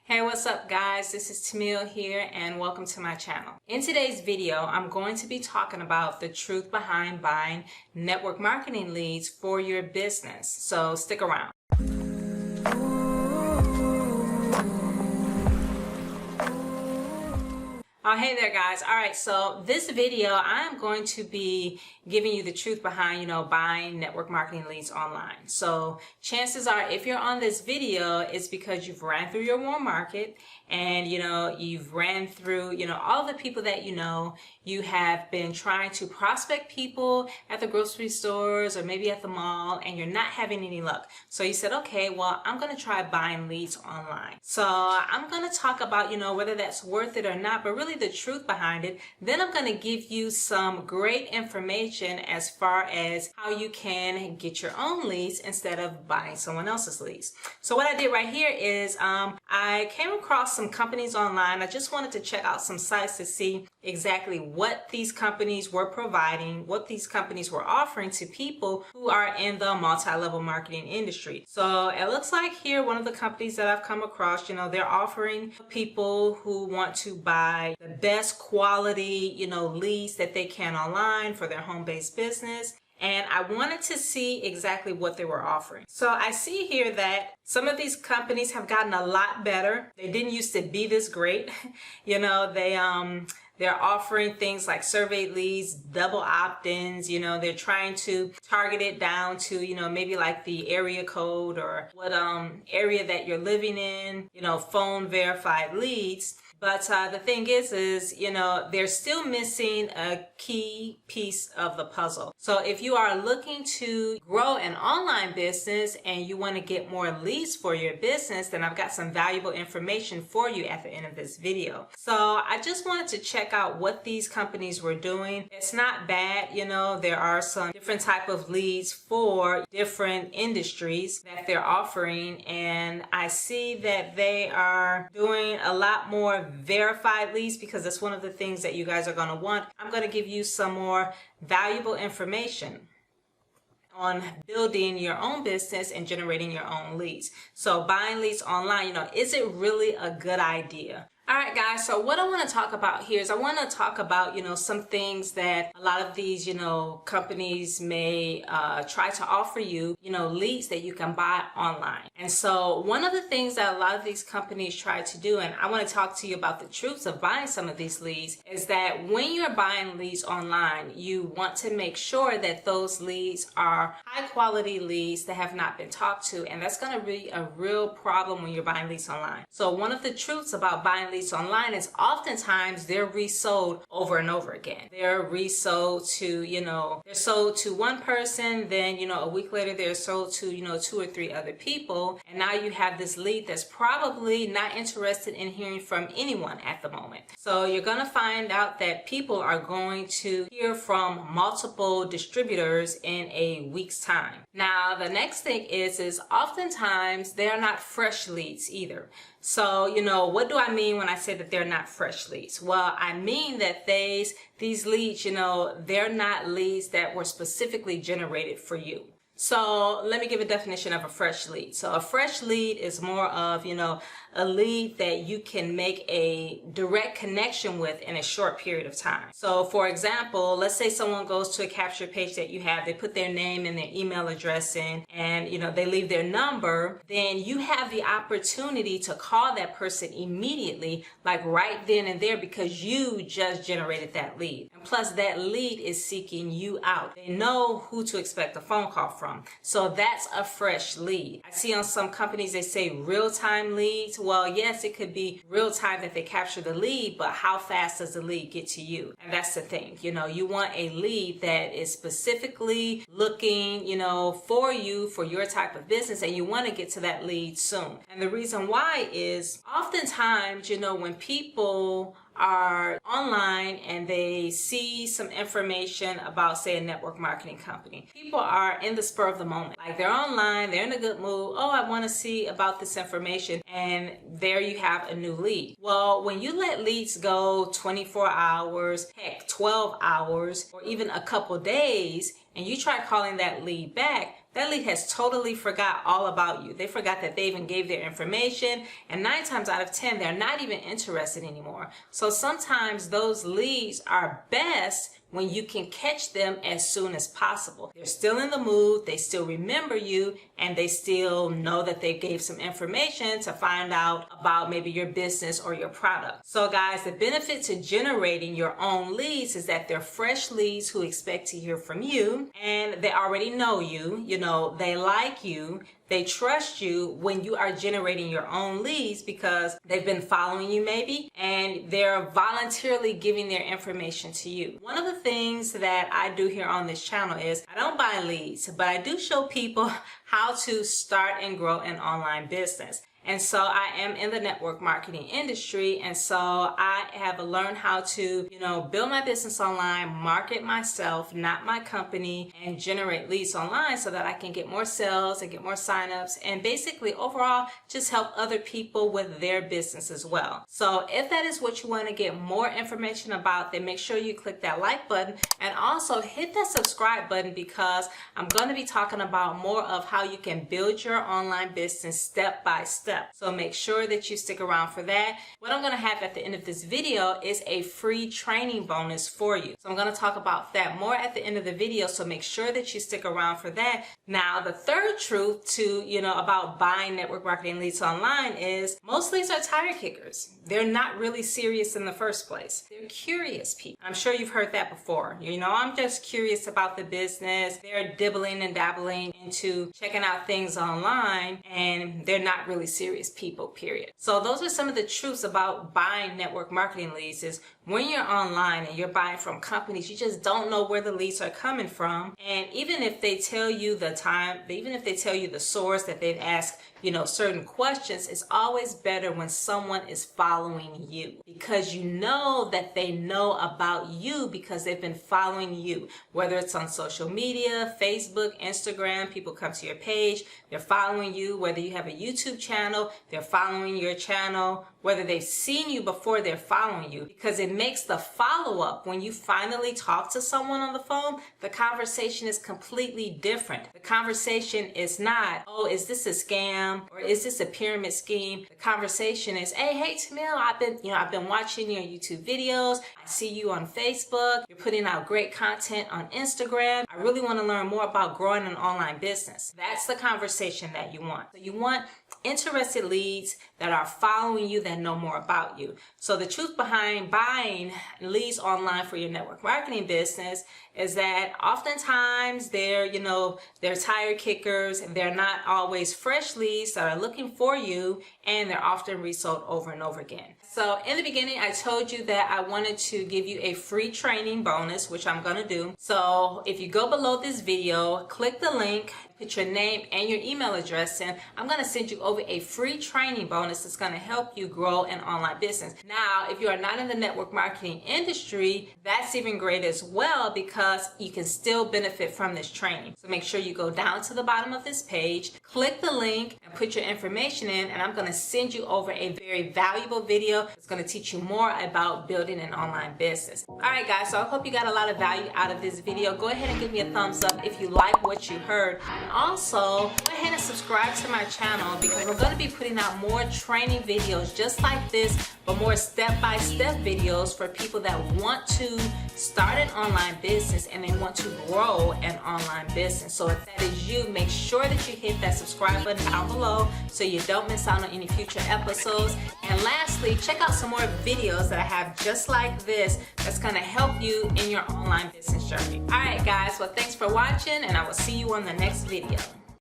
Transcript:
Hey, what's up guys? This is Tamil here and welcome to my channel. In today's video, I'm going to be talking about the truth behind buying network marketing leads for your business. So stick around. Oh, hey there guys. All right, so this video, I'm going to be giving you the truth behind, buying network marketing leads online. So chances are if you're on this video, it's because you've ran through your warm market and, you've ran through, all the people that you have been trying to prospect people at the grocery stores or maybe at the mall and you're not having any luck. So you said, okay, well, I'm going to try buying leads online. So I'm going to talk about, whether that's worth it or not, but really the truth behind it. Then I'm going to give you some great information as far as how you can get your own leads instead of buying someone else's leads. So what I did right here is I came across some companies online. I just wanted to check out some sites to see exactly what these companies were providing, what these companies were offering to people who are in the multi-level marketing industry. So it looks like here, one of the companies that I've come across, they're offering people who want to buy the best quality, leads that they can online for their home-based business. And I wanted to see exactly what they were offering. So I see here that some of these companies have gotten a lot better. They didn't used to be this great. They're offering things like survey leads, double opt-ins, they're trying to target it down to, maybe like the area code or what area that you're living in, phone verified leads. But the thing is, they're still missing a key piece of the puzzle. So if you are looking to grow an online business and you want to get more leads for your business, then I've got some valuable information for you at the end of this video. So I just wanted to check out what these companies were doing. It's not bad, there are some different type of leads for different industries that they're offering. And I see that they are doing a lot more verified leads because that's one of the things that you guys are going to want. I'm going to give you some more valuable information on building your own business and generating your own leads. So buying leads online, is it really a good idea? All right, guys, so what I want to talk about here is I want to talk about, some things that a lot of these, companies may try to offer you, leads that you can buy online. And so one of the things that a lot of these companies try to do, and I want to talk to you about the truths of buying some of these leads, is that when you're buying leads online, you want to make sure that those leads are high quality leads that have not been talked to. And that's going to be a real problem when you're buying leads online. So one of the truths about buying leads online is oftentimes they're resold over and over again. They're resold to, they're sold to one person, then, a week later they're sold to, 2 or 3 other people. And now you have this lead that's probably not interested in hearing from anyone at the moment. So you're going to find out that people are going to hear from multiple distributors in a week's time. Now, the next thing is oftentimes they're not fresh leads either. So, what do I mean when I say that they're not fresh leads? Well, I mean that these leads, they're not leads that were specifically generated for you. So let me give a definition of a fresh lead. So a fresh lead is more of, a lead that you can make a direct connection with in a short period of time. So for example, let's say someone goes to a capture page that you have, they put their name and their email address in, and they leave their number, then you have the opportunity to call that person immediately, like right then and there, because you just generated that lead. And plus that lead is seeking you out. They know who to expect a phone call from. So that's a fresh lead. I see on some companies, they say real-time leads. Well, yes, it could be real time that they capture the lead, but how fast does the lead get to you? And that's the thing, you want a lead that is specifically looking, for you, for your type of business, and you want to get to that lead soon. And the reason why is oftentimes, when people are online and they see some information about, say, a network marketing company. People are in the spur of the moment. Like they're online, they're in a good mood. Oh, I want to see about this information. And there you have a new lead. Well, when you let leads go 24 hours, heck, 12 hours, or even a couple days, and you try calling that lead back, that lead has totally forgot all about you. They forgot that they even gave their information, and 9 times out of 10, they're not even interested anymore. So sometimes those leads are best when you can catch them as soon as possible. They're still in the mood, they still remember you, and they still know that they gave some information to find out about maybe your business or your product. So guys, the benefit to generating your own leads is that they're fresh leads who expect to hear from you, and they already know you, they like you, they trust you when you are generating your own leads because they've been following you maybe, and they're voluntarily giving their information to you. One of the things that I do here on this channel is I don't buy leads, but I do show people how to start and grow an online business. And so I am in the network marketing industry, and so I have learned how to, build my business online, market myself, not my company, and generate leads online so that I can get more sales and get more signups, and basically overall just help other people with their business as well. So if that is what you want to get more information about, then make sure you click that like button and also hit that subscribe button, because I'm going to be talking about more of how you can build your online business step by step. So make sure that you stick around for that. What I'm going to have at the end of this video is a free training bonus for you. So I'm going to talk about that more at the end of the video. So make sure that you stick around for that. Now, the third truth to, about buying network marketing leads online is most leads are tire kickers. They're not really serious in the first place. They're curious people. I'm sure you've heard that before. I'm just curious about the business. They're dibbling and dabbling into checking out things online, and they're not really serious people, period. So those are some of the truths about buying network marketing leads. Is when you're online and you're buying from companies, you just don't know where the leads are coming from. And even if they tell you the time, even if they tell you the source that they've asked, certain questions, it's always better when someone is following you, because you know that they know about you because they've been following you, whether it's on social media, Facebook, Instagram. People come to your page, they're following you. Whether you have a YouTube channel, they're following your channel. Whether they've seen you before, they're following you, because it makes the follow-up when you finally talk to someone on the phone, the conversation is completely different. The conversation is not, oh, is this a scam or is this a pyramid scheme? The conversation is, hey Tamil, I've been watching your YouTube videos. I see you on Facebook. You're putting out great content on Instagram. I really want to learn more about growing an online business. That's the conversation that you want. So you want interested leads that are following you, that know more about you. So the truth behind buying leads online for your network marketing business is that oftentimes they're tire kickers, and they're not always fresh leads that are looking for you, and they're often resold over and over again. So in the beginning, I told you that I wanted to give you a free training bonus, which I'm going to do. So if you go below this video, click the link, put your name and your email address in, I'm going to send you over a free training bonus that's going to help you grow an online business. Now, if you are not in the network marketing industry, that's even great as well, because you can still benefit from this training. So make sure you go down to the bottom of this page, click the link and put your information in, and I'm going to send you over a very valuable video that's going to teach you more about building an online business. All right, guys, so I hope you got a lot of value out of this video. Go ahead and give me a thumbs up if you like what you heard. And also, go ahead and subscribe to my channel, because we're going to be putting out more training videos just like this, but more step-by-step videos for people that want to start an online business and they want to grow an online business. So if that is you, make sure that you hit that subscribe button down below so you don't miss out on any future episodes. And lastly, check out some more videos that I have just like this that's going to help you in your online business journey. All right, guys, well, thanks for watching, and I will see you on the next video.